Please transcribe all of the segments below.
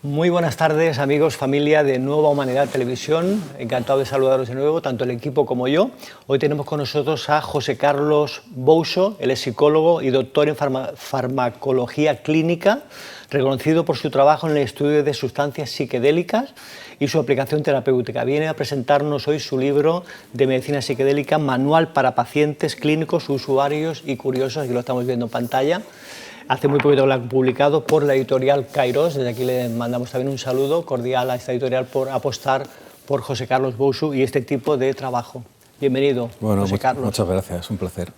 Muy buenas tardes, amigos, familia de Nueva Humanidad Televisión. Encantado de saludaros de nuevo, tanto el equipo como yo. Hoy tenemos con nosotros a José Carlos Bouso. Él es psicólogo y doctor en farmacología clínica, reconocido por su trabajo en el estudio de sustancias psiquedélicas y su aplicación terapéutica. Viene a presentarnos hoy su libro de medicina psicodélica, Manual para pacientes clínicos, usuarios y curiosos. Aquí lo estamos viendo en pantalla. Hace muy poquito lo han publicado por la editorial Kairos. Desde aquí le mandamos también un saludo cordial a esta editorial por apostar por José Carlos Bouso y este tipo de trabajo. Bienvenido, José Carlos. Muchas gracias, un placer.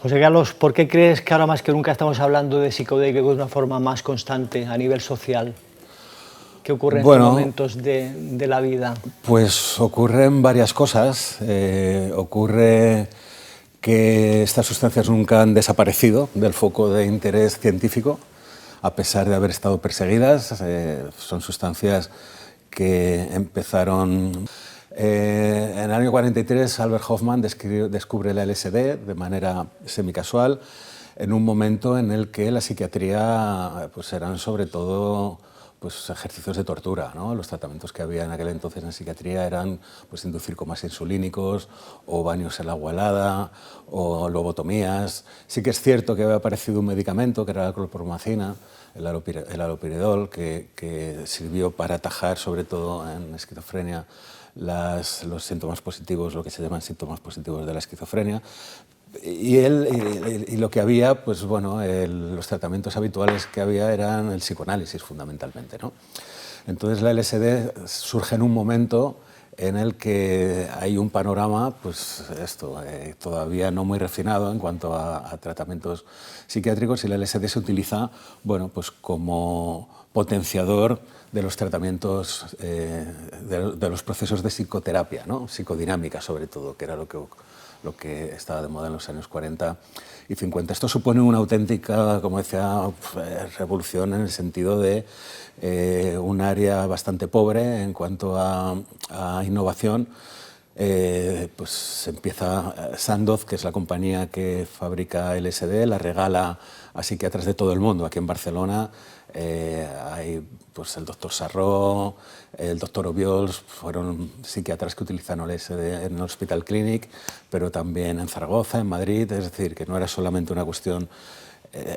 José Carlos, ¿por qué crees que ahora más que nunca estamos hablando de psicodélicos de una forma más constante a nivel social? ¿Qué ocurre en estos momentos de la vida? Pues ocurren varias cosas. Ocurre que estas sustancias nunca han desaparecido del foco de interés científico, a pesar de haber estado perseguidas. Son sustancias que empezaron... en el año 43, Albert Hofmann descubre la LSD de manera semicasual, en un momento en el que la psiquiatría pues, eran sobre todo pues, ejercicios de tortura, ¿no? Los tratamientos que había en aquel entonces en psiquiatría eran pues, inducir comas insulínicos o baños en agua helada o lobotomías. Sí que es cierto que había aparecido un medicamento que era la clorpromacina, el haloperidol, que sirvió para atajar, sobre todo en esquizofrenia, los síntomas positivos, lo que se llaman síntomas positivos de la esquizofrenia. Y lo que había, pues bueno, los tratamientos habituales que había eran el psicoanálisis fundamentalmente, ¿no? Entonces la LSD surge en un momento en el que hay un panorama, pues todavía no muy refinado en cuanto a tratamientos psiquiátricos, y la LSD se utiliza, bueno, pues como potenciador de los tratamientos, de los procesos de psicoterapia, ¿no? Psicodinámica sobre todo, que era lo que estaba de moda en los años 40 y 50. Esto supone una auténtica, como decía, revolución en el sentido de un área bastante pobre en cuanto a innovación. Pues se empieza Sandoz, que es la compañía que fabrica LSD, la regala a psiquiatras de todo el mundo. Aquí en Barcelona hay pues, el doctor Sarró, el doctor Obiols, fueron psiquiatras que utilizaron LSD en el Hospital Clínic, pero también en Zaragoza, en Madrid, es decir, que no era solamente una cuestión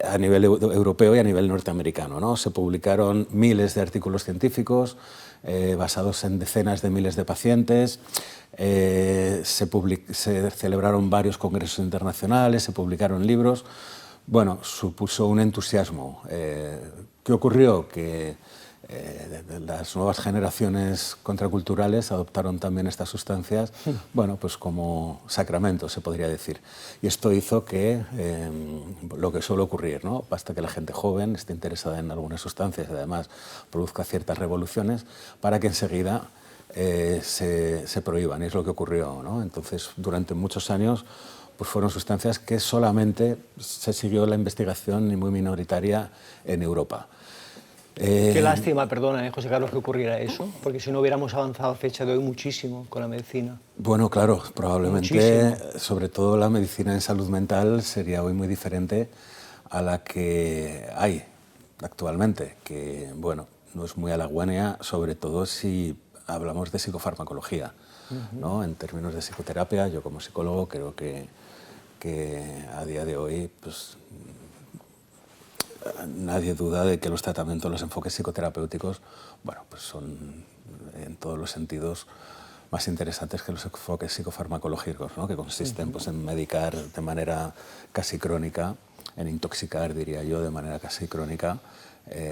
a nivel europeo y a nivel norteamericano, ¿no? Se publicaron miles de artículos científicos basados en decenas de miles de pacientes, se celebraron varios congresos internacionales, se publicaron libros. Bueno, supuso un entusiasmo. ¿Qué ocurrió? Que las nuevas generaciones contraculturales adoptaron también estas sustancias, bueno, pues como sacramento, se podría decir. Y esto hizo que lo que suele ocurrir, ¿no? Basta que la gente joven esté interesada en algunas sustancias y además produzca ciertas revoluciones para que enseguida se prohíban, y es lo que ocurrió, ¿no? Entonces, durante muchos años pues fueron sustancias que solamente se siguió la investigación y muy minoritaria en Europa. Qué lástima, perdona, José Carlos, que ocurriera eso, porque si no hubiéramos avanzado a fecha de hoy muchísimo con la medicina. Bueno, claro, probablemente, sobre todo la medicina en salud mental sería hoy muy diferente a la que hay actualmente, que, bueno, no es muy halagüeña, sobre todo si hablamos de psicofarmacología, ¿no? En términos de psicoterapia, yo como psicólogo creo que a día de hoy pues, nadie duda de que los tratamientos, los enfoques psicoterapéuticos, bueno, pues son en todos los sentidos más interesantes que los enfoques psicofarmacológicos, ¿no? Que consisten pues, en medicar de manera casi crónica, en intoxicar, diría yo, de manera casi crónica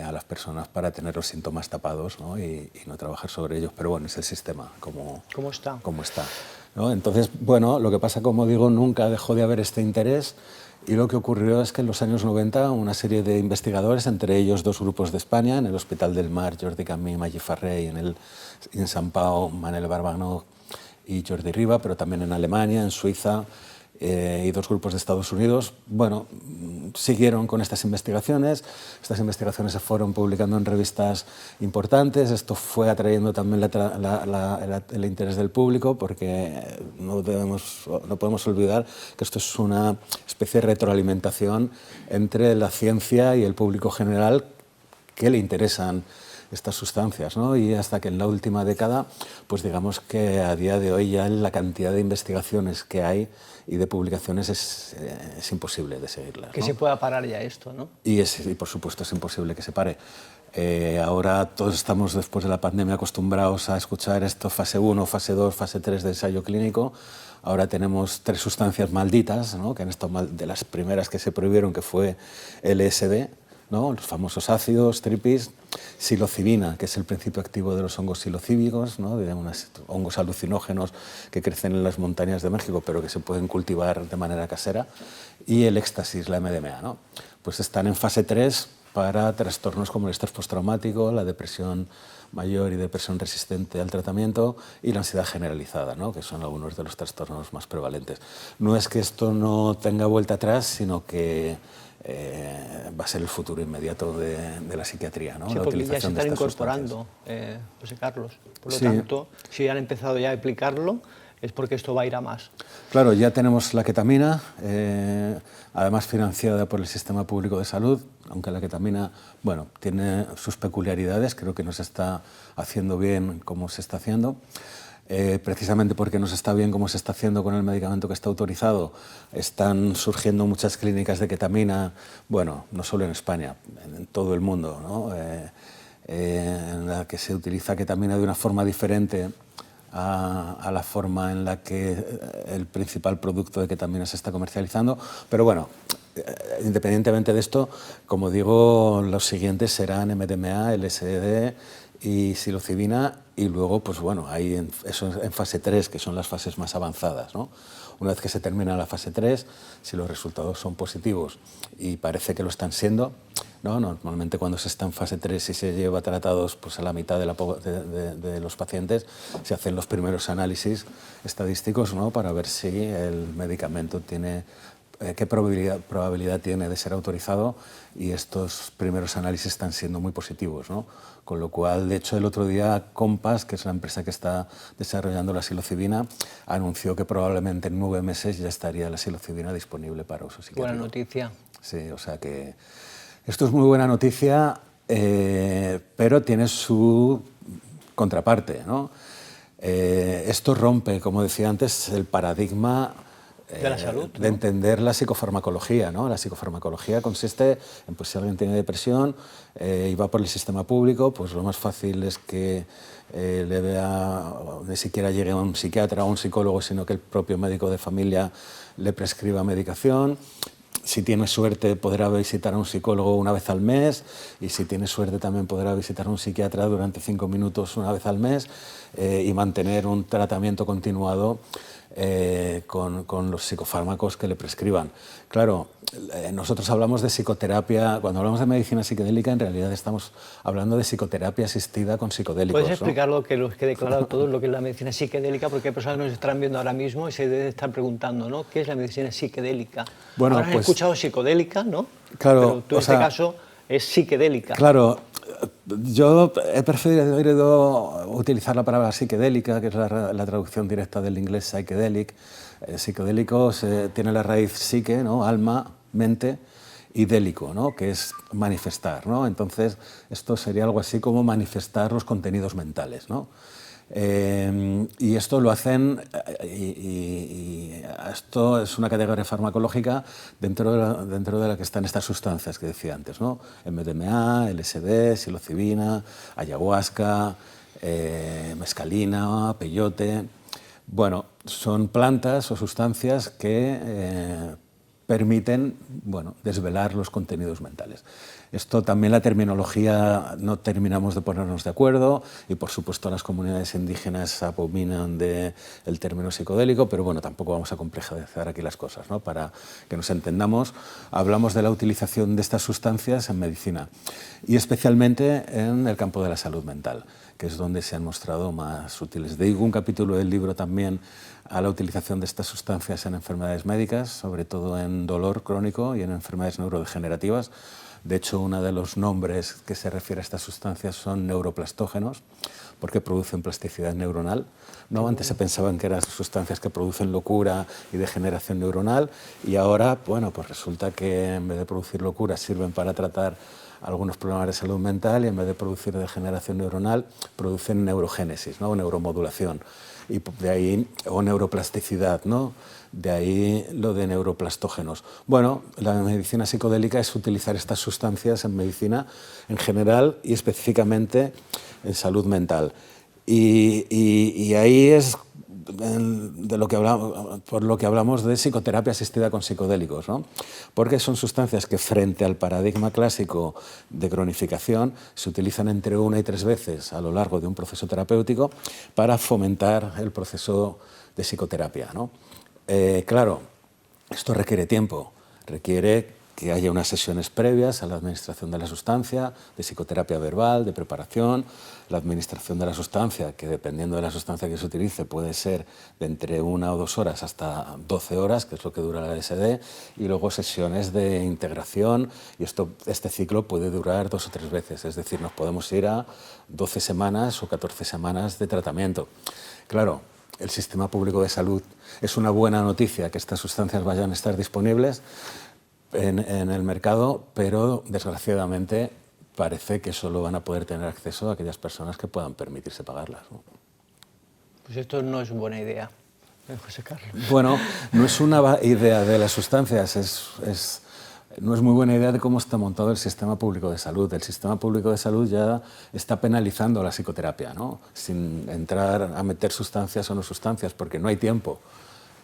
a las personas para tener los síntomas tapados, ¿no? Y no trabajar sobre ellos. Pero bueno, es el sistema como está. ¿No? Entonces, bueno, lo que pasa, como digo, nunca dejó de haber este interés, y lo que ocurrió es que en los años 90 una serie de investigadores, entre ellos dos grupos de España, en el Hospital del Mar, Jordi Camí y Magí Ferrer, y en Sant Pau, Manel Barbanó y Jordi Riba, pero también en Alemania, en Suiza, y dos grupos de Estados Unidos, bueno, siguieron con estas investigaciones. Estas investigaciones se fueron publicando en revistas importantes. Esto fue atrayendo también el interés del público, porque no podemos olvidar que esto es una especie de retroalimentación entre la ciencia y el público general, que le interesan estas sustancias, ¿no? Y hasta que en la última década, pues digamos que a día de hoy ya la cantidad de investigaciones que hay y de publicaciones es imposible de seguirlas, Que ¿no? se pueda parar ya esto, ¿no? Y por supuesto es imposible que se pare. Ahora todos estamos, después de la pandemia, acostumbrados a escuchar esto fase 1, fase 2, fase 3 de ensayo clínico. Ahora tenemos 3 sustancias malditas, ¿no? Que han estado de las primeras que se prohibieron, que fue LSD, ¿no? Los famosos ácidos, tripis, psilocibina, que es el principio activo de los hongos psilocíbicos, ¿no? De unos hongos alucinógenos que crecen en las montañas de México, pero que se pueden cultivar de manera casera, y el éxtasis, la MDMA, ¿no? Pues están en fase 3 para trastornos como el estrés postraumático, la depresión mayor y depresión resistente al tratamiento y la ansiedad generalizada, ¿no? Que son algunos de los trastornos más prevalentes. No es que esto no tenga vuelta atrás, sino que va a ser el futuro inmediato de la psiquiatría, ¿no? Sí, la porque ya se utilización están de estas incorporando, José Carlos. Por lo Sí. tanto, si han empezado ya a aplicarlo, es porque esto va a ir a más. Claro, ya tenemos la ketamina, además financiada por el Sistema Público de Salud, aunque la ketamina, bueno, tiene sus peculiaridades, creo que no se está haciendo bien como se está haciendo. Precisamente porque no se está bien como se está haciendo con el medicamento que está autorizado, están surgiendo muchas clínicas de ketamina, bueno, no solo en España, en todo el mundo, ¿no? En la que se utiliza ketamina de una forma diferente a la forma en la que el principal producto de ketamina se está comercializando. Pero bueno, independientemente de esto, como digo, los siguientes serán MDMA, LSD y psilocibina, y luego, pues bueno, hay eso en fase 3, que son las fases más avanzadas, ¿no? Una vez que se termina la fase 3, si los resultados son positivos, y parece que lo están siendo, ¿no? Normalmente cuando se está en fase 3 y se lleva tratados pues, a la mitad de los pacientes, se hacen los primeros análisis estadísticos, ¿no? Para ver si el medicamento tiene qué probabilidad tiene de ser autorizado, y estos primeros análisis están siendo muy positivos, ¿no? Con lo cual, de hecho, el otro día Compass, que es la empresa que está desarrollando la psilocibina, anunció que probablemente en 9 meses ya estaría la psilocibina disponible para uso psiquiátrico. Buena noticia. Sí, o sea que esto es muy buena noticia, pero tiene su contraparte, ¿no? Esto rompe, como decía antes, el paradigma de la salud, de entender la psicofarmacología, ¿no? La psicofarmacología consiste en, pues si alguien tiene depresión y va por el sistema público, pues lo más fácil es que ni siquiera llegue a un psiquiatra o un psicólogo, sino que el propio médico de familia le prescriba medicación. Si tiene suerte podrá visitar a un psicólogo una vez al mes, y si tiene suerte también podrá visitar a un psiquiatra durante 5 minutos una vez al mes, y mantener un tratamiento continuado con los psicofármacos que le prescriban. Claro, nosotros hablamos de psicoterapia, cuando hablamos de medicina psicodélica en realidad estamos hablando de psicoterapia asistida con psicodélicos. ¿Puedes explicar lo que los que he declarado todos, lo que es la medicina psicodélica? Porque hay personas que nos están viendo ahora mismo y se deben estar preguntando, ¿no? ¿Qué es la medicina psicodélica? Bueno, ahora has pues, escuchado psicodélica, ¿no? Claro, pero tú en este caso es psiquedélica. Claro, yo he preferido utilizar la palabra psiquedélica, que es la traducción directa del inglés psychedelic. Psicodélico tiene la raíz psique, ¿no? Alma, mente, y délico, ¿no? Que es manifestar, ¿no? Entonces, esto sería algo así como manifestar los contenidos mentales, ¿no? Y esto lo hacen, y esto es una categoría farmacológica dentro de la que están estas sustancias que decía antes, ¿no? MDMA, LSD, psilocibina, ayahuasca, mescalina, peyote. Bueno, son plantas o sustancias que permiten, bueno, desvelar los contenidos mentales. Esto también, la terminología, no terminamos de ponernos de acuerdo, y por supuesto las comunidades indígenas abominan del término psicodélico, pero bueno, tampoco vamos a complejizar aquí las cosas, ¿no? Para que nos entendamos, hablamos de la utilización de estas sustancias en medicina, y especialmente en el campo de la salud mental, que es donde se han mostrado más útiles. Dedico un capítulo del libro también a la utilización de estas sustancias en enfermedades médicas, sobre todo en dolor crónico y en enfermedades neurodegenerativas. De hecho, uno de los nombres que se refiere a estas sustancias son neuroplastógenos, porque producen plasticidad neuronal, ¿no? Antes se pensaban que eran sustancias que producen locura y degeneración neuronal, y ahora, bueno, pues resulta que en vez de producir locura sirven para tratar algunos problemas de salud mental y en vez de producir degeneración neuronal, producen neurogénesis, ¿no? O neuromodulación. Y de ahí, o neuroplasticidad, ¿no? De ahí lo de neuroplastógenos. Bueno, la medicina psicodélica es utilizar estas sustancias en medicina en general y específicamente en salud mental. Y ahí es de lo que hablamos, por lo que hablamos de psicoterapia asistida con psicodélicos, ¿no? Porque son sustancias que frente al paradigma clásico de cronificación se utilizan entre 1 y 3 veces a lo largo de un proceso terapéutico para fomentar el proceso de psicoterapia, ¿no? Claro, esto requiere tiempo, requiere que haya unas sesiones previas a la administración de la sustancia, de psicoterapia verbal, de preparación, la administración de la sustancia, que dependiendo de la sustancia que se utilice puede ser de entre 1 o 2 horas hasta 12 horas, que es lo que dura la LSD, y luego sesiones de integración, y este ciclo puede durar 2 o 3 veces, es decir, nos podemos ir a 12 semanas o 14 semanas de tratamiento. Claro, el sistema público de salud es una buena noticia que estas sustancias vayan a estar disponibles en el mercado, pero desgraciadamente parece que solo van a poder tener acceso a aquellas personas que puedan permitirse pagarlas, ¿no? Pues esto no es una buena idea, José Carlos. Bueno, no es una idea de las sustancias, no es muy buena idea de cómo está montado el sistema público de salud. El sistema público de salud ya está penalizando la psicoterapia, ¿no? Sin entrar a meter sustancias o no sustancias, porque no hay tiempo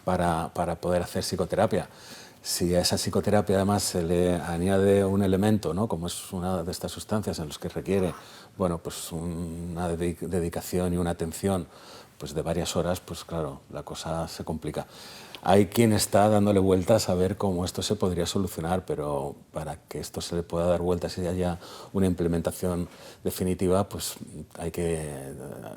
para poder hacer psicoterapia. Si a esa psicoterapia además se le añade un elemento, ¿no? Como es una de estas sustancias en los que requiere, bueno, pues una dedicación y una atención pues de varias horas, pues claro, la cosa se complica. Hay quien está dándole vueltas a ver cómo esto se podría solucionar, pero para que esto se le pueda dar vueltas y haya una implementación definitiva, pues hay que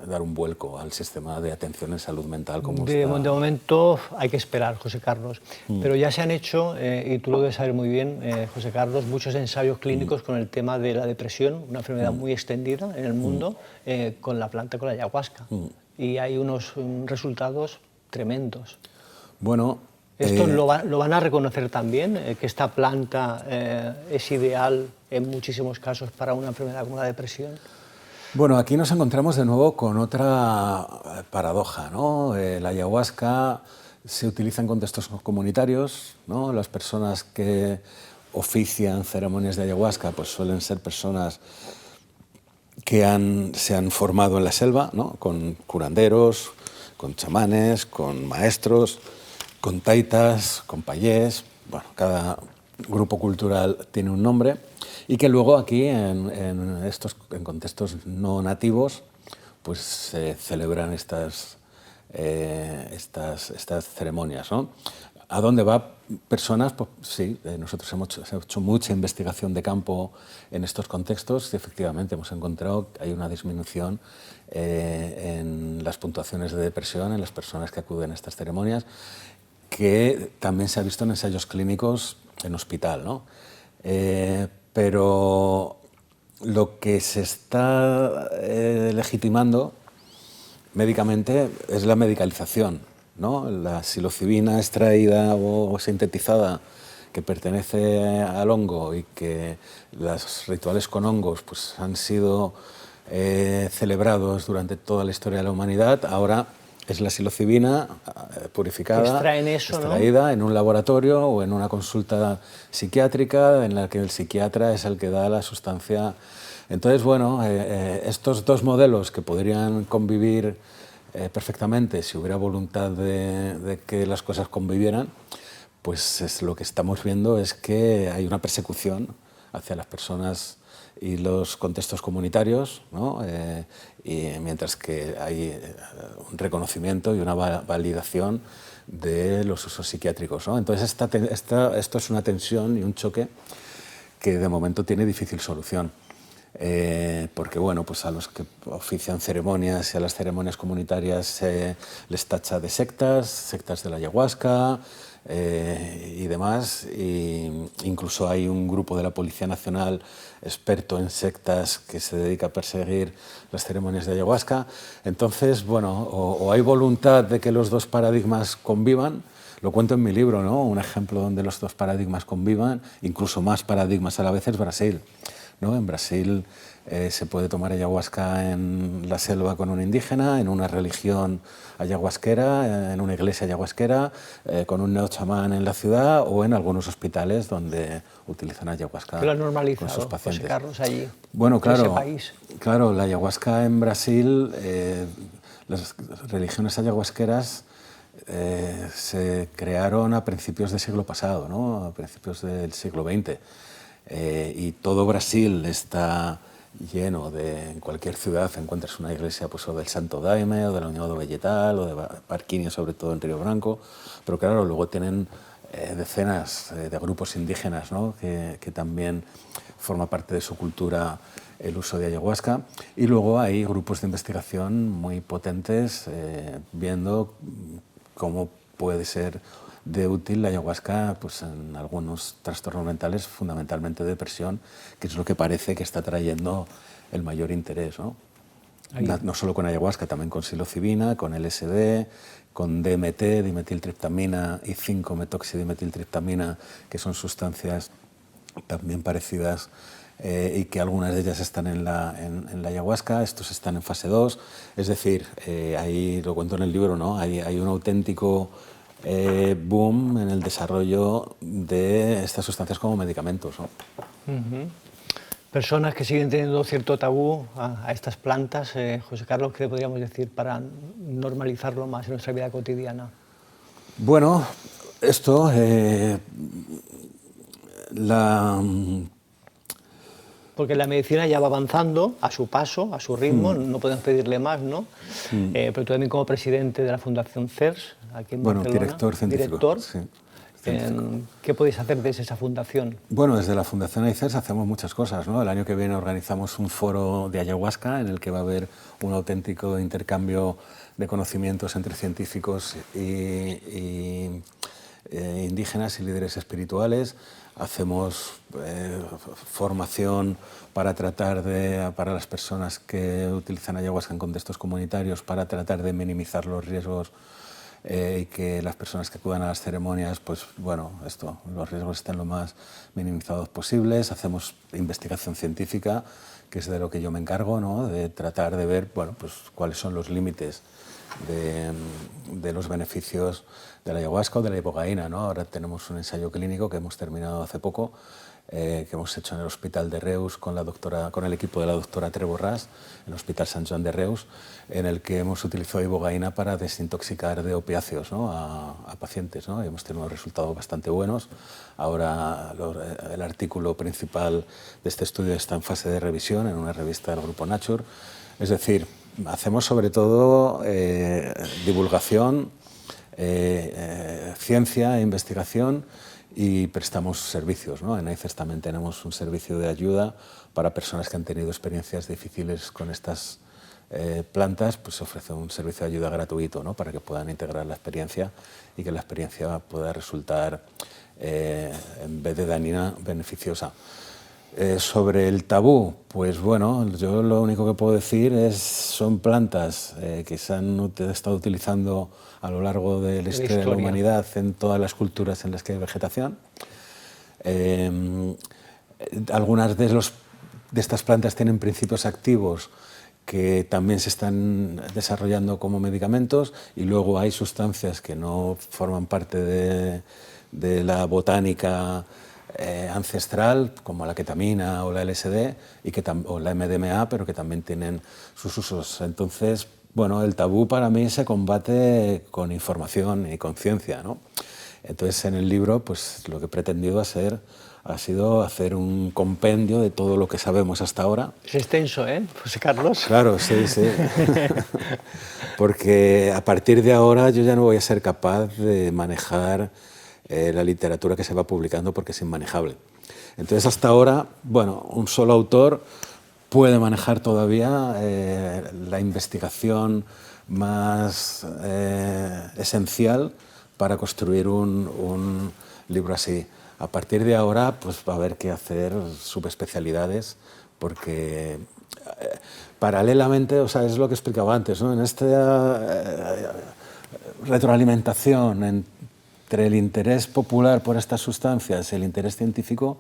dar un vuelco al sistema de atención en salud mental. De momento hay que esperar, José Carlos. Pero ya se han hecho, y tú lo debes saber muy bien, José Carlos, muchos ensayos clínicos con el tema de la depresión, una enfermedad muy extendida en el mundo, con la planta, con la ayahuasca. Y hay unos resultados tremendos. Bueno, ¿Esto lo van a reconocer también, que esta planta es ideal en muchísimos casos para una enfermedad como la depresión? Bueno, aquí nos encontramos de nuevo con otra paradoja, ¿no? La ayahuasca se utiliza en contextos comunitarios, ¿no? Las personas que ofician ceremonias de ayahuasca pues suelen ser personas que se han formado en la selva, ¿no? Con curanderos, con chamanes, con maestros, con taitas, con payés. Bueno, cada grupo cultural tiene un nombre y que luego aquí en contextos no nativos pues se celebran estas ceremonias, ¿no? ¿A dónde va personas? Pues sí, nosotros hemos hecho mucha investigación de campo en estos contextos y efectivamente hemos encontrado que hay una disminución en las puntuaciones de depresión en las personas que acuden a estas ceremonias, que también se ha visto en ensayos clínicos en hospital, ¿no? Pero lo que se está legitimando médicamente es la medicalización, ¿no? La psilocibina extraída o sintetizada que pertenece al hongo y que los rituales con hongos pues, han sido celebrados durante toda la historia de la humanidad, ahora es la psilocibina purificada, extraída, ¿no? En un laboratorio o en una consulta psiquiátrica en la que el psiquiatra es el que da la sustancia. Entonces, bueno, estos dos modelos que podrían convivir perfectamente si hubiera voluntad de que las cosas convivieran, pues lo que estamos viendo es que hay una persecución hacia las personas y los contextos comunitarios, ¿no? Y mientras que hay un reconocimiento y una validación de los usos psiquiátricos, ¿no? Entonces esto es una tensión y un choque que de momento tiene difícil solución. Porque bueno, pues a los que ofician ceremonias y a las ceremonias comunitarias se les tacha de sectas de la ayahuasca y demás. Incluso hay un grupo de la Policía Nacional experto en sectas que se dedica a perseguir las ceremonias de ayahuasca. Entonces, bueno, o hay voluntad de que los dos paradigmas convivan. Lo cuento en mi libro, ¿no? Un ejemplo donde los dos paradigmas convivan, incluso más paradigmas a la vez, es Brasil. ¿no? En Brasil se puede tomar ayahuasca en la selva con un indígena, en una religión ayahuasquera, en una iglesia ayahuasquera, con un neochamán en la ciudad o en algunos hospitales donde utilizan ayahuasca ¿Qué lo han con sus normalizado, pacientes. José Carlos, allí, Bueno, en ese claro, país? claro, la ayahuasca en Brasil, las religiones ayahuasqueras se crearon a principios del siglo pasado, ¿no? A principios del siglo XX. Y todo Brasil está lleno de, en cualquier ciudad encuentras una iglesia pues, o del Santo Daime, o de la Unión do Vegetal, o de Parquinha, sobre todo en Río Branco, pero claro, luego tienen decenas de grupos indígenas, ¿no? que también forma parte de su cultura el uso de ayahuasca, y luego hay grupos de investigación muy potentes viendo cómo puede ser de útil la ayahuasca pues, en algunos trastornos mentales, fundamentalmente depresión, que es lo que parece que está trayendo el mayor interés, ¿no? No solo con ayahuasca, también con psilocibina, con LSD, con DMT, dimetiltriptamina, y 5-metoxidimetiltriptamina, que son sustancias también parecidas y que algunas de ellas están en la ayahuasca, estos están en fase 2, es decir, ahí lo cuento en el libro, ¿no? Hay un auténtico boom en el desarrollo de estas sustancias como medicamentos, ¿no? Personas que siguen teniendo cierto tabú a estas plantas, José Carlos, ¿qué podríamos decir para normalizarlo más en nuestra vida cotidiana? Bueno, esto, Porque la medicina ya va avanzando a su paso, a su ritmo, no podemos pedirle más, ¿no? Pero tú también como presidente de la Fundación CERS, aquí en Barcelona, director científico. director, Sí, ¿qué podéis hacer desde esa fundación? Bueno, desde la Fundación AICERS hacemos muchas cosas, ¿no? El año que viene organizamos un foro de ayahuasca en el que va a haber un auténtico intercambio de conocimientos entre científicos y indígenas y líderes espirituales. Hacemos formación para para las personas que utilizan ayahuasca en contextos comunitarios, para tratar de minimizar los riesgos y que las personas que acudan a las ceremonias, pues bueno, los riesgos estén lo más minimizados posibles. Hacemos investigación científica, que es de lo que yo me encargo, ¿no? De tratar de ver, bueno, pues cuáles son los límites de los beneficios de la ayahuasca o de la ibogaína, ¿no? Ahora tenemos un ensayo clínico que hemos terminado hace poco, que hemos hecho en el Hospital de Reus con el equipo de la doctora Tre Borràs, en el Hospital Sant Joan de Reus, en el que hemos utilizado ibogaína para desintoxicar de opiáceos, ¿no? a pacientes, ¿no? Y hemos tenido resultados bastante buenos. Ahora el artículo principal de este estudio está en fase de revisión en una revista del grupo Nature. Es decir, hacemos sobre todo divulgación, ciencia e investigación, y prestamos servicios, ¿no? En AICERS también tenemos un servicio de ayuda para personas que han tenido experiencias difíciles con estas plantas, pues se ofrece un servicio de ayuda gratuito, ¿no? Para que puedan integrar la experiencia y que la experiencia pueda resultar, en vez de dañina, beneficiosa. Sobre el tabú, pues bueno, yo lo único que puedo decir son plantas que se han estado utilizando a lo largo de la historia de la humanidad en todas las culturas en las que hay vegetación. Algunas de estas plantas tienen principios activos que también se están desarrollando como medicamentos, y luego hay sustancias que no forman parte de la botánica ancestral, como la ketamina o la LSD, o la MDMA, pero que también tienen sus usos. Entonces, bueno, el tabú para mí se combate con información y con ciencia, ¿no? Entonces, en el libro, pues lo que he pretendido ha sido hacer un compendio de todo lo que sabemos hasta ahora. Es extenso, ¿eh, José Carlos? Claro, sí, sí. Porque a partir de ahora yo ya no voy a ser capaz de manejar la literatura que se va publicando, porque es inmanejable. Entonces, hasta ahora, bueno, un solo autor puede manejar todavía la investigación más esencial para construir un libro así. A partir de ahora, pues va a haber que hacer subespecialidades, porque paralelamente, o sea, es lo que explicaba antes, ¿no? En esta retroalimentación entre el interés popular por estas sustancias y el interés científico,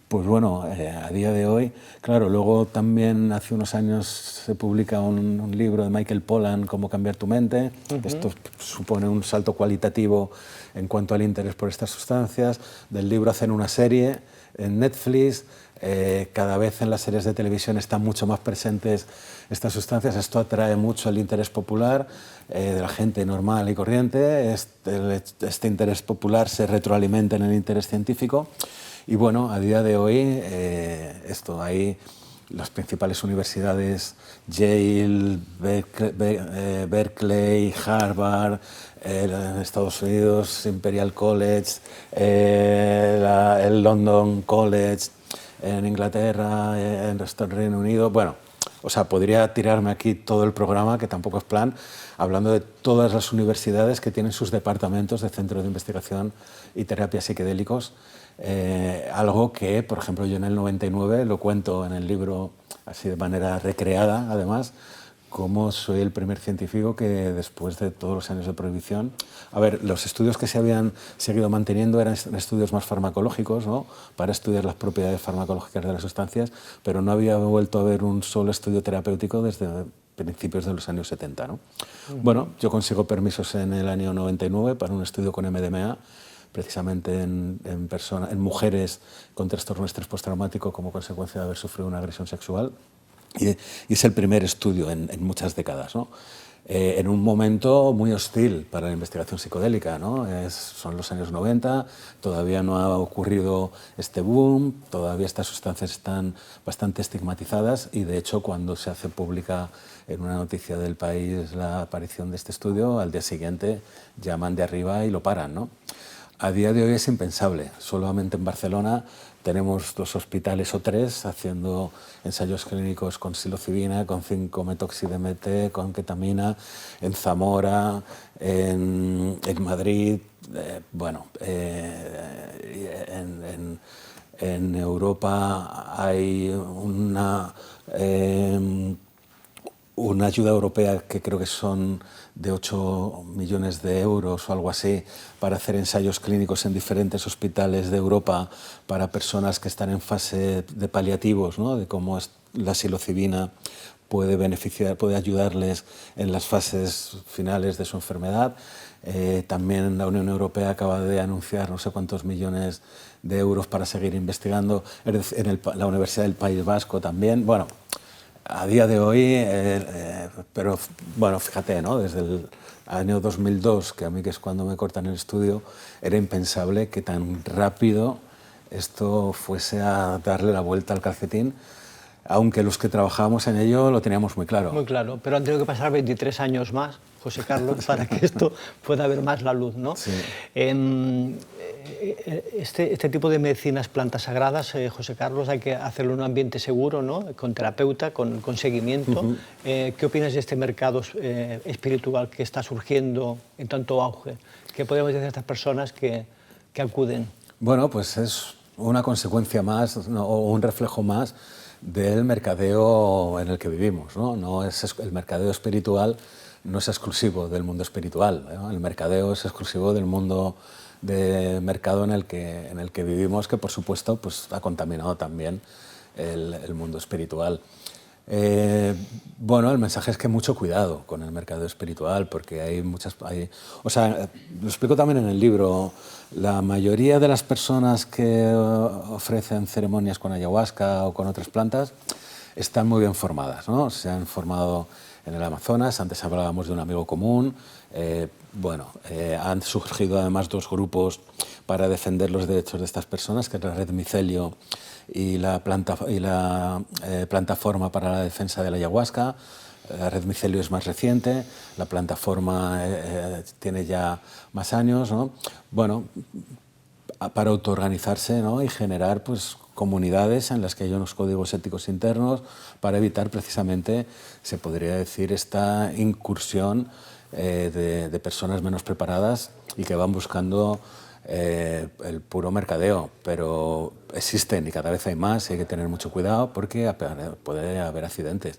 Pues bueno, a día de hoy, claro, luego también hace unos años se publica un libro de Michael Pollan, Cómo cambiar tu mente. Esto supone un salto cualitativo en cuanto al interés por estas sustancias. Del libro hacen una serie en Netflix. Cada vez en las series de televisión están mucho más presentes estas sustancias. Esto atrae mucho el interés popular de la gente normal y corriente. Este interés popular se retroalimenta en el interés científico. Y bueno, a día de hoy, hay las principales universidades, Yale, Berkeley, Harvard, en Estados Unidos, Imperial College, el London College, en Inglaterra, en el Reino Unido. Bueno, o sea, podría tirarme aquí todo el programa, que tampoco es plan, hablando de todas las universidades que tienen sus departamentos de centros de investigación y terapias psicodélicos. Algo que, por ejemplo, yo en el 99 lo cuento en el libro así de manera recreada, además, como soy el primer científico que después de todos los años de prohibición... A ver, los estudios que se habían seguido manteniendo eran estudios más farmacológicos, ¿no?, para estudiar las propiedades farmacológicas de las sustancias, pero no había vuelto a haber un solo estudio terapéutico desde principios de los años 70, ¿no? Bueno, yo consigo permisos en el año 99 para un estudio con MDMA, precisamente en mujeres con trastorno de estrés postraumático como consecuencia de haber sufrido una agresión sexual. Y es el primer estudio en muchas décadas, ¿no? En un momento muy hostil para la investigación psicodélica, ¿no? Son los años 90, todavía no ha ocurrido este boom, todavía estas sustancias están bastante estigmatizadas y, de hecho, cuando se hace pública en una noticia del país la aparición de este estudio, al día siguiente llaman de arriba y lo paran, ¿no? A día de hoy es impensable. Solamente en Barcelona tenemos 2 hospitales o 3 haciendo ensayos clínicos con psilocibina, con 5-metoxy-DMT, con ketamina, en Zamora, en Madrid, en Europa hay una ayuda europea que creo que son de 8 millones de euros o algo así, para hacer ensayos clínicos en diferentes hospitales de Europa para personas que están en fase de paliativos, ¿no?, de cómo la psilocibina puede ayudarles en las fases finales de su enfermedad. También la Unión Europea acaba de anunciar no sé cuántos millones de euros para seguir investigando. En la Universidad del País Vasco también. Bueno, a día de hoy, pero bueno, fíjate, ¿no?, desde el año 2002, que a mí que es cuando me cortan el estudio, era impensable que tan rápido esto fuese a darle la vuelta al calcetín, aunque los que trabajábamos en ello lo teníamos muy claro. Muy claro, pero han tenido que pasar 23 años más, José Carlos, para que esto pueda ver más la luz, ¿no? Sí. Este tipo de medicinas, plantas sagradas, José Carlos, hay que hacerlo en un ambiente seguro, ¿no?, con terapeuta, con seguimiento. ¿Qué opinas de este mercado espiritual que está surgiendo en tanto auge? ¿Qué podemos decir a estas personas que acuden? Bueno, pues es una consecuencia más, ¿no?, o un reflejo más del mercadeo en el que vivimos, ¿no? El mercadeo espiritual no es exclusivo del mundo espiritual, ¿no? El mercadeo es exclusivo del mundo de mercado en el que vivimos, que por supuesto pues, ha contaminado también el mundo espiritual. Bueno, el mensaje es que mucho cuidado con el mercado espiritual, porque o sea, lo explico también en el libro. La mayoría de las personas que ofrecen ceremonias con ayahuasca o con otras plantas están muy bien formadas, ¿no? Se han formado en el Amazonas, antes hablábamos de un amigo común. Han surgido además 2 grupos para defender los derechos de estas personas, que es la Red Micelio y la Plataforma para la Defensa de la Ayahuasca. La Red Micelio es más reciente, la Plataforma tiene ya más años, ¿no? Bueno, para autoorganizarse, ¿no?, y generar pues, comunidades en las que hay unos códigos éticos internos para evitar precisamente, se podría decir, esta incursión de personas menos preparadas y que van buscando el puro mercadeo, pero existen y cada vez hay más y hay que tener mucho cuidado porque puede haber accidentes.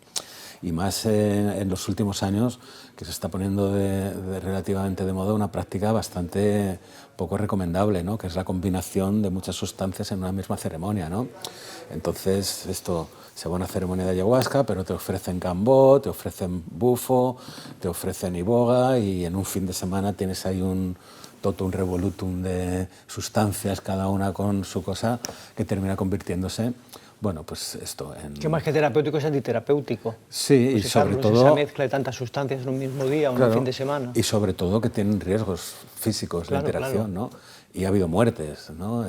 y más en los últimos años, que se está poniendo relativamente de moda una práctica bastante poco recomendable, ¿no? Que es la combinación de muchas sustancias en una misma ceremonia, ¿no? Entonces, esto, se va a una ceremonia de ayahuasca, pero te ofrecen cambó, te ofrecen bufo, te ofrecen iboga, y en un fin de semana tienes ahí un totum revolutum de sustancias, cada una con su cosa, que termina convirtiéndose, bueno, pues esto en... Que más que terapéutico es antiterapéutico. Sí, pues y sobre Carlos, todo... esa mezcla de tantas sustancias en un mismo día o en un fin de semana. Y sobre todo que tienen riesgos físicos de interacción, ¿no? Y ha habido muertes, ¿no?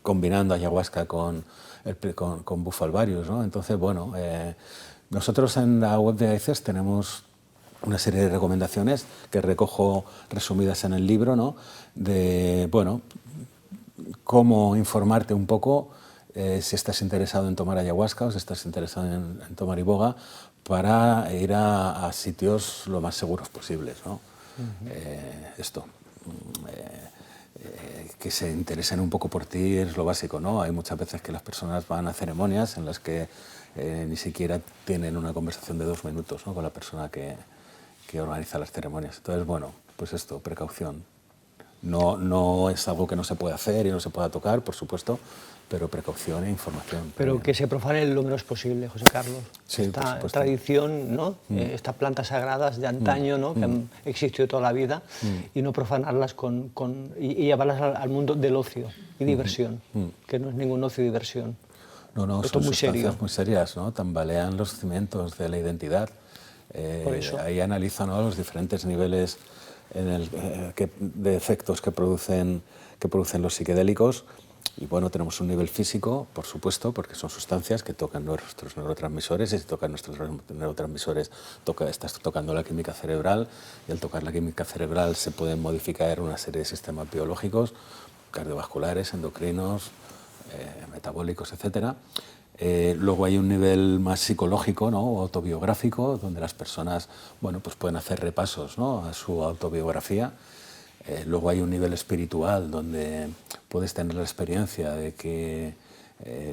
Combinando ayahuasca con bufo alvarius, ¿no? Entonces, bueno, nosotros en la web de AICES tenemos una serie de recomendaciones que recojo resumidas en el libro, ¿no? De, bueno, cómo informarte un poco si estás interesado en tomar ayahuasca o si estás interesado en tomar iboga, para ir a sitios lo más seguros posibles, ¿no? Que se interesen un poco por ti es lo básico, ¿no? Hay muchas veces que las personas van a ceremonias en las que ni siquiera tienen una conversación de 2 minutos, ¿no? Con la persona que organiza las ceremonias. Entonces, bueno, pues esto, precaución. No es algo que no se pueda hacer y no se pueda tocar, por supuesto, pero precaución e información. Pero que se profane lo menos posible, José Carlos. Sí, esta tradición, ¿no? Estas plantas sagradas de antaño, ¿no? Que han existido toda la vida, y no profanarlas y llevarlas al mundo del ocio y diversión, que no es ningún ocio y diversión. No, esto son es muy serio. sustancias muy serias, ¿no? Tambalean los cimientos de la identidad. Por eso. Ahí analizan, ¿no?, los diferentes niveles de efectos que producen los psicodélicos. Y bueno, tenemos un nivel físico, por supuesto, porque son sustancias que tocan nuestros neurotransmisores, y si tocan nuestros neurotransmisores estás tocando la química cerebral, y al tocar la química cerebral se pueden modificar una serie de sistemas biológicos, cardiovasculares, endocrinos, metabólicos, etc. Luego hay un nivel más psicológico, ¿no?, o autobiográfico, donde las personas, bueno, pues pueden hacer repasos, ¿no?, a su autobiografía. Luego hay un nivel espiritual donde puedes tener la experiencia de que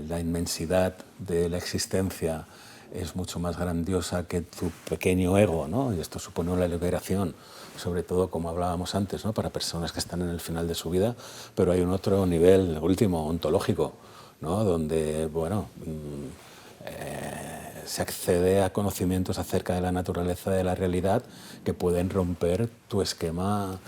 la inmensidad de la existencia es mucho más grandiosa que tu pequeño ego, ¿no? Y esto supone una liberación, sobre todo, como hablábamos antes, ¿no?, para personas que están en el final de su vida. Pero hay un otro nivel, el último, ontológico, ¿no?, donde, bueno, se accede a conocimientos acerca de la naturaleza de la realidad que pueden romper tu esquema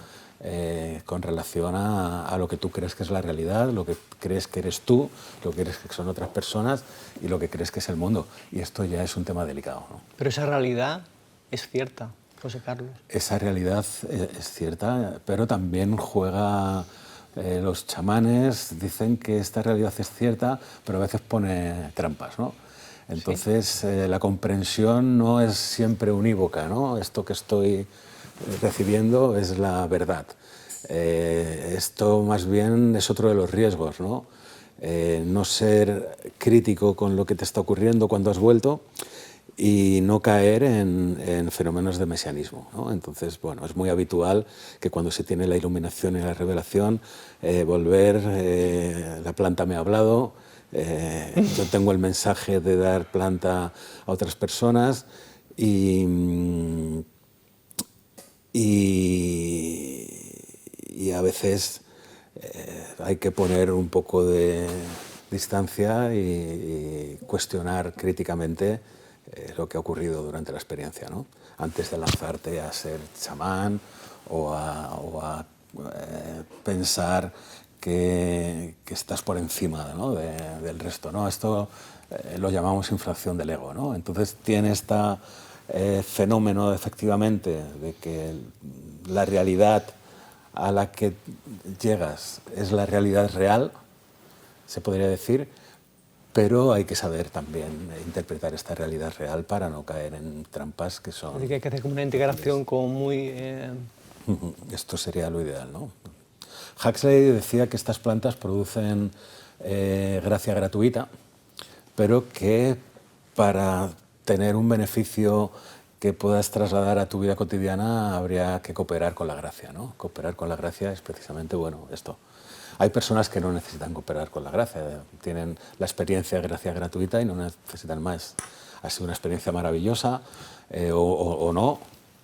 con relación a lo que tú crees que es la realidad, lo que crees que eres tú, lo que crees que son otras personas y lo que crees que es el mundo. Y esto ya es un tema delicado, ¿no? Pero esa realidad es cierta, José Carlos. Esa realidad es cierta, pero también juega... los chamanes dicen que esta realidad es cierta, pero a veces pone trampas, ¿no? Entonces, ¿sí? La comprensión no es siempre unívoca, ¿no? Esto que estoy recibiendo es la verdad. Esto más bien es otro de los riesgos, ¿no? No ser crítico con lo que te está ocurriendo cuando has vuelto y no caer en fenómenos de mesianismo, ¿no? Entonces, bueno, es muy habitual que cuando se tiene la iluminación y la revelación, la planta me ha hablado, yo tengo el mensaje de dar planta a otras personas y a veces hay que poner un poco de distancia y cuestionar críticamente lo que ha ocurrido durante la experiencia, ¿no? Antes de lanzarte a ser chamán o a pensar que estás por encima, ¿no?, del resto, ¿no? Esto lo llamamos inflación del ego, ¿no? Entonces tiene este fenómeno, efectivamente, de que la realidad a la que llegas es la realidad real, se podría decir, pero hay que saber también interpretar esta realidad real para no caer en trampas que son... Así que hay que hacer como una integración como muy... Esto sería lo ideal, ¿no? Huxley decía que estas plantas producen gracia gratuita, pero que para tener un beneficio que puedas trasladar a tu vida cotidiana habría que cooperar con la gracia, ¿no? Cooperar con la gracia es precisamente, bueno, esto. Hay personas que no necesitan cooperar con la gracia, tienen la experiencia de gracia gratuita y no necesitan más. ha sido una experiencia maravillosa, o no,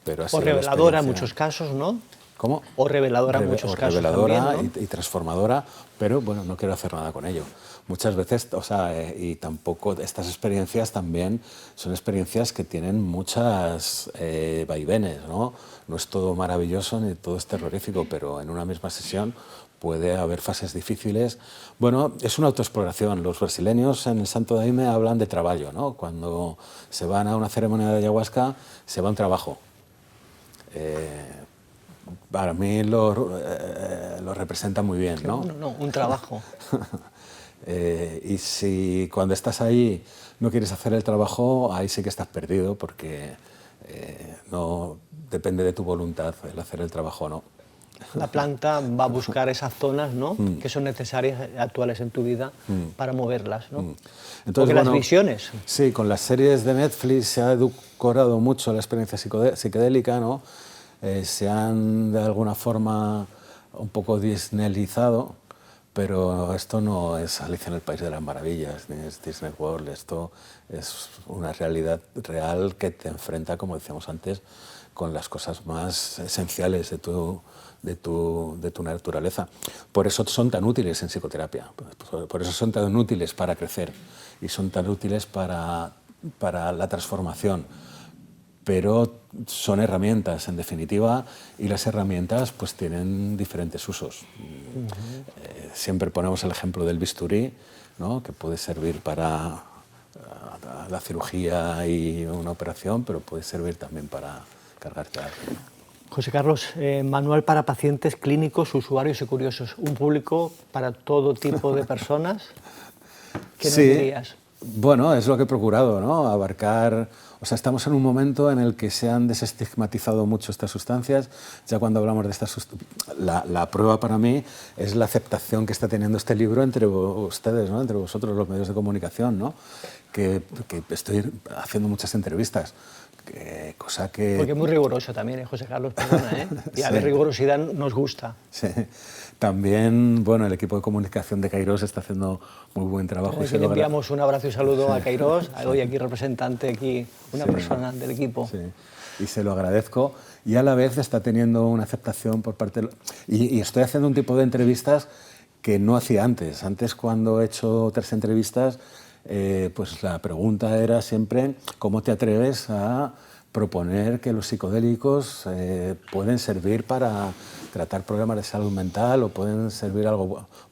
pero ha sido O reveladora en una muchos casos, ¿no? ¿Cómo? O reveladora en muchos casos reveladora también, ¿no? y transformadora, pero bueno, no quiero hacer nada con ello. Muchas veces, o sea, y tampoco estas experiencias también son experiencias que tienen muchas vaivenes, ¿no? No es todo maravilloso ni todo es terrorífico, pero en una misma sesión puede haber fases difíciles. Bueno, es una autoexploración. Los brasileños en el Santo Daime hablan de trabajo, ¿no? Cuando se van a una ceremonia de ayahuasca, se va a un trabajo. Para mí lo representa muy bien, ¿no? No, un trabajo. Y si cuando estás ahí no quieres hacer el trabajo, ahí sí que estás perdido porque no depende de tu voluntad el hacer el trabajo o no. La planta va a buscar esas zonas, ¿no? Que son necesarias, actuales en tu vida, para moverlas, ¿no? Entonces, porque bueno, las visiones. Sí, con las series de Netflix se ha edulcorado mucho la experiencia psicodélica, ¿no? Se han de alguna forma un poco disneyizado, pero esto no es Alicia en el País de las Maravillas, ni es Disney World, esto es una realidad real que te enfrenta, como decíamos antes, con las cosas más esenciales de tu naturaleza. Por eso son tan útiles en psicoterapia, por eso son tan útiles para crecer y son tan útiles para la transformación. Pero son herramientas, en definitiva, y las herramientas pues tienen diferentes usos. Siempre ponemos el ejemplo del bisturí, ¿no? Que puede servir para la cirugía y una operación, pero puede servir también para cargarte algo, ¿no? José Carlos, manual para pacientes clínicos, usuarios y curiosos. Un público para todo tipo de personas. ¿Qué nos dirías? Bueno, es lo que he procurado, ¿no? Abarcar... O sea, estamos en un momento en el que se han desestigmatizado mucho estas sustancias. Ya cuando hablamos de estas sustancias... La prueba para mí es la aceptación que está teniendo este libro entre ustedes, ¿no? Entre vosotros, los medios de comunicación, ¿no? Que estoy haciendo muchas entrevistas. Cosa que... Porque es muy riguroso también, José Carlos, perdona, ¿eh? Y a ver, rigurosidad nos gusta. Sí. También, bueno, el equipo de comunicación de Kairos está haciendo muy buen trabajo. Le enviamos un abrazo y saludo a Kairos, hoy aquí representante, aquí una persona del equipo. Sí. Y se lo agradezco. Y a la vez está teniendo una aceptación por parte... Y estoy haciendo un tipo de entrevistas que no hacía antes. Antes, cuando he hecho otras entrevistas, pues la pregunta era siempre ¿cómo te atreves a proponer que los psicodélicos pueden servir para tratar problemas de salud mental o pueden servir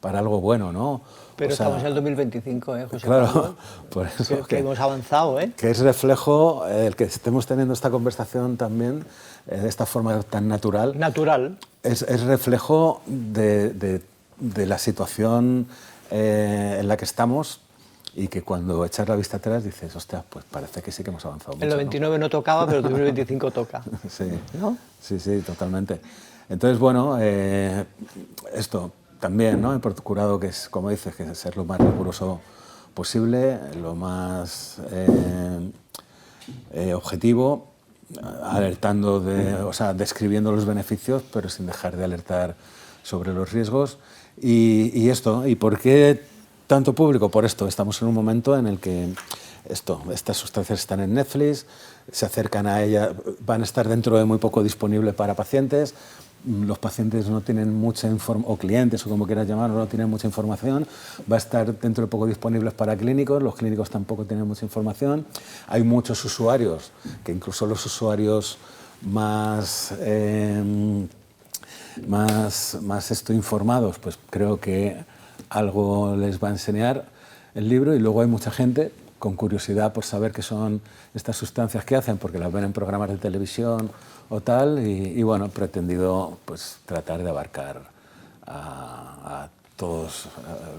para algo bueno, ¿no? Pero estamos en el 2025, José Claro, Carlos. por eso que hemos avanzado, que es reflejo, el que estemos teniendo esta conversación también de esta forma tan natural. Natural. Es reflejo de la situación en la que estamos y que cuando echas la vista atrás dices, hostia, pues parece que sí que hemos avanzado mucho. El 99 no tocaba, pero el 2025 toca. Sí, ¿no? Sí, totalmente. Entonces, bueno, esto también, ¿no? He procurado, que es, como dices, que ser lo más riguroso posible, lo más objetivo, alertando o sea, describiendo los beneficios, pero sin dejar de alertar sobre los riesgos. Y esto, ¿y por qué tanto público? Por esto, estamos en un momento en el que estas sustancias están en Netflix, se acercan a ella, van a estar dentro de muy poco disponibles para pacientes. Los pacientes no tienen mucha información, o clientes, o como quieras llamarlo, no tienen mucha información. Va a estar dentro de poco disponibles para clínicos, los clínicos tampoco tienen mucha información. Hay muchos usuarios, que incluso los usuarios más informados, pues creo que algo les va a enseñar el libro. Y luego hay mucha gente con curiosidad por saber qué son estas sustancias que hacen, porque las ven en programas de televisión o tal, y bueno, he pretendido pues tratar de abarcar a todos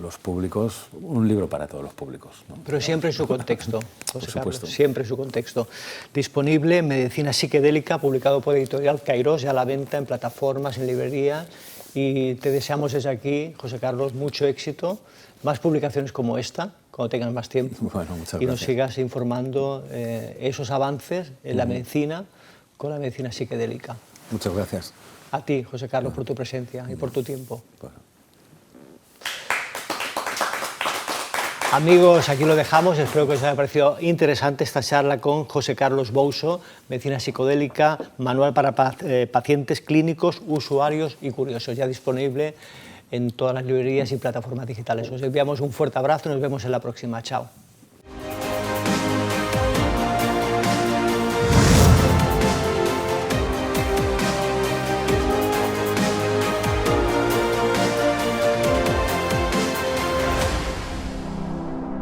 los públicos, un libro para todos los públicos, ¿no? Pero siempre en su contexto, José Carlos, supuesto. siempre en su contexto. Disponible Medicina Psiquedélica, publicado por Editorial Kairos, ya a la venta en plataformas, en librerías, y te deseamos desde aquí, José Carlos, mucho éxito, más publicaciones como esta, cuando tengas más tiempo, bueno, muchas y gracias. nos sigas informando esos avances en la medicina con la medicina psiquedélica. Muchas gracias. A ti, José Carlos, por tu presencia y por tu tiempo. Bueno. Amigos, aquí lo dejamos. Espero que os haya parecido interesante esta charla con José Carlos Bouso, medicina psicodélica, manual para pacientes clínicos, usuarios y curiosos, ya disponible en todas las librerías y plataformas digitales. Os enviamos un fuerte abrazo y nos vemos en la próxima. Chao.